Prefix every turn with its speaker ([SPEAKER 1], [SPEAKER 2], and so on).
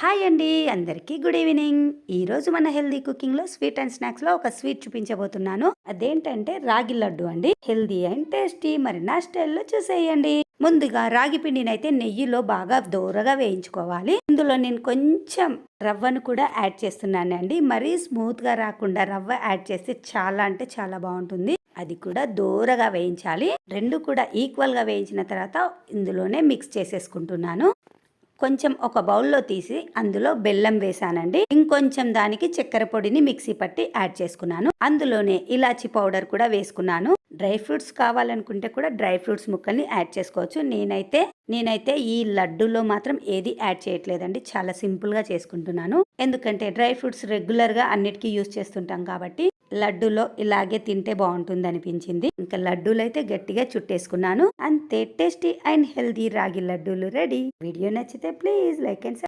[SPEAKER 1] Hi అండి, అందరికీ good evening. ఈరోజు మన హెల్దీ కుకింగ్లో స్వీట్ అండ్ స్నాక్స్లో ఒక స్వీట్ చూపించబోతున్నాను. అదేంటంటే రాగి లడ్డు అండి. Healthy and tasty. మరి నా స్టైల్లో చూసేయండి. ముందుగా రాగి పిండిని అయితే నెయ్యిలో బాగా దోరగా వేయించుకోవాలి. ఇందులో నేను కొంచెం రవ్వను కూడా యాడ్ చేస్తున్నానండి. మరీ స్మూత్గా రాకుండా రవ్వ యాడ్ చేస్తే చాలా అంటే చాలా బాగుంటుంది. అది కూడా దోరగా వేయించాలి. రెండు కూడా ఈక్వల్గా వేయించిన తర్వాత ఇందులోనే మిక్స్ చేసేసుకుంటున్నాను. కొంచెం ఒక బౌల్లో తీసి అందులో బెల్లం వేసానండి. ఇంకొంచెం దానికి చక్కెర పొడిని మిక్సీ పట్టి యాడ్ చేసుకున్నాను. అందులోనే ఇలాచి పౌడర్ కూడా వేసుకున్నాను. డ్రై ఫ్రూట్స్ కావాలనుకుంటే కూడా డ్రై ఫ్రూట్స్ ముక్కల్ని యాడ్ చేసుకోవచ్చు. నేనైతే ఈ లడ్డూలో మాత్రం ఏది యాడ్ చేయట్లేదండి. చాలా సింపుల్ గా చేసుకుంటున్నాను. ఎందుకంటే డ్రై ఫ్రూట్స్ రెగ్యులర్ గా అన్నిటికీ యూజ్ చేస్తుంటాం కాబట్టి లడ్డూలో ఇలాగే తింటే బాగుంటుంది అనిపించింది. ఇంకా లడ్డూలు అయితే గట్టిగా చుట్టేసుకున్నాను. అంతే, టేస్టీ అండ్ హెల్దీ రాగి లడ్డూలు రెడీ. వీడియో నచ్చితే ప్లీజ్ లైక్ అండ్